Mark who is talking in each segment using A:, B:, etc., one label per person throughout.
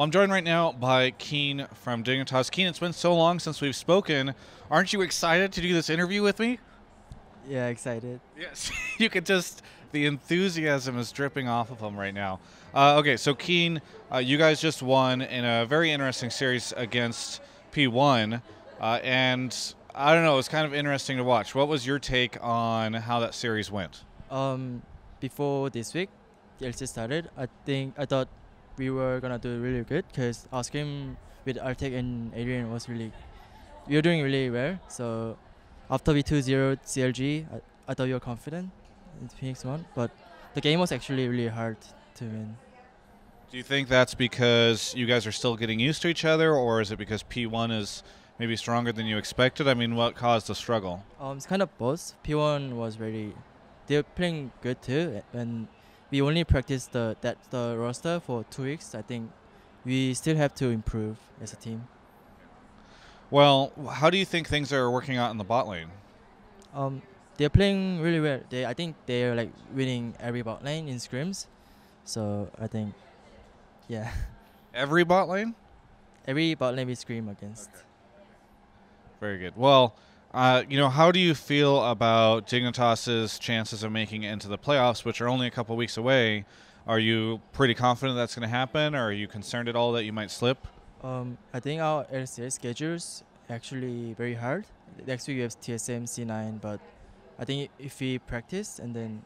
A: Well, I'm joined right now by Keane from Dignitas. Keane, it's been so long since we've spoken. Aren't you excited to do this interview with me?
B: Yeah, excited.
A: Yes. You could just, the enthusiasm is dripping off of him right now. Okay, so Keane, you guys just won in a very interesting series against P1. And I don't know, it was kind of interesting to watch. What was your take on how that series went?
B: Um, Before this week, the LCS started. I thought we were gonna do really good because our scrim with Artek and Adrian we were doing really well. So after we 2-0 CLG, I thought we were confident in Phoenix 1, but the game was actually really hard to win.
A: Do you think that's because you guys are still getting used to each other, or is it because P1 is maybe stronger than you expected? I mean, what caused the struggle?
B: It's kind of both. P1 was they're playing good too, and we only practiced the roster for 2 weeks. I think we still have to improve as a team.
A: Well, how do you think things are working out in the bot lane?
B: They're playing really well. I think they're like winning every bot lane in scrims. So I think, yeah,
A: Every bot lane?
B: every bot lane we scrim against.
A: Okay. Very good. Well, how do you feel about Dignitas's chances of making it into the playoffs, which are only a couple weeks away? Are you pretty confident that's going to happen, or are you concerned at all that you might slip?
B: I think our LCS schedule's actually very hard. Next week we have TSM C9, but I think if we practice and then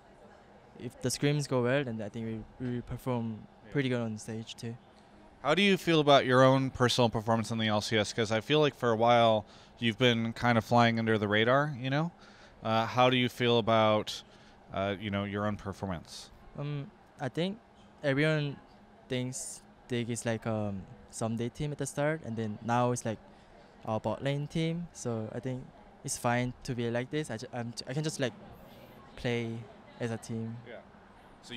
B: if the scrims go well, then I think we perform pretty good on stage too.
A: How do you feel about your own personal performance in the LCS? Because I feel like for a while you've been kind of flying under the radar, How do you feel about, your own performance?
B: I think everyone thinks Dig is like Ssumday team at the start, and then now it's like our bot lane team. So I think it's fine to be like this. I can just like play as a team.
A: Yeah. So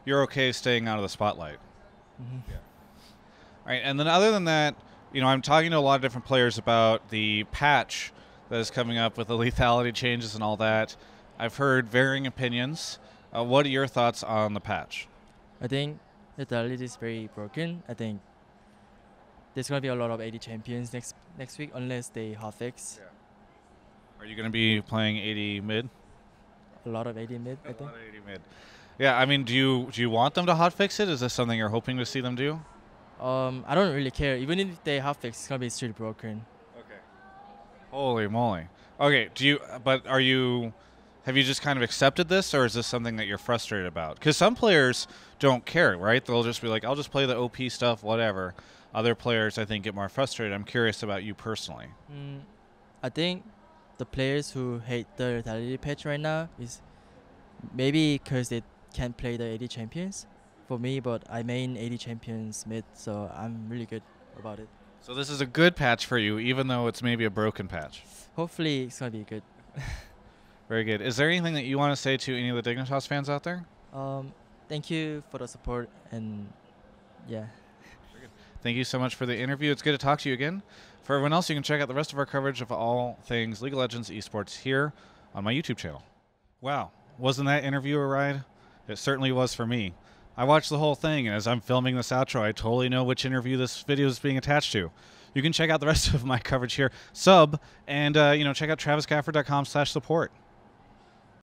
A: you're okay staying out of the spotlight.
B: Mm-hmm.
A: Yeah. All right, and then other than that, I'm talking to a lot of different players about the patch that is coming up with the lethality changes and all that. I've heard varying opinions. What are your thoughts on the patch?
B: I think lethality is very broken. I think there's gonna be a lot of AD champions next week unless they hotfix.
A: Yeah. Are you going to be playing AD mid?
B: A lot of AD mid, I think.
A: A lot of AD mid. Yeah, I mean, do you want them to hotfix it? Is this something you're hoping to see them do?
B: I don't really care. Even if they hotfix, it's gonna be still broken.
A: Okay. Holy moly. Okay, have you just kind of accepted this, or is this something that you're frustrated about? Because some players don't care, right? They'll just be like, I'll just play the OP stuff, whatever. Other players, I think, get more frustrated. I'm curious about you personally.
B: I think the players who hate the lethality patch right now is maybe because they can't play the AD champions for me, but I main AD champions mid, so I'm really good about it.
A: So this is a good patch for you, even though it's maybe a broken patch.
B: Hopefully it's gonna be good.
A: Very good. Is there anything that you want to say to any of the Dignitas fans out there?
B: Thank you for the support, and yeah.
A: Thank you so much for the interview. It's good to talk to you again. For everyone else, you can check out the rest of our coverage of all things League of Legends esports here on my YouTube channel. Wow, wasn't that interview a ride? It certainly was for me. I watched the whole thing, and as I'm filming this outro, I totally know which interview this video is being attached to. You can check out the rest of my coverage here. And check out travisgafford.com/support.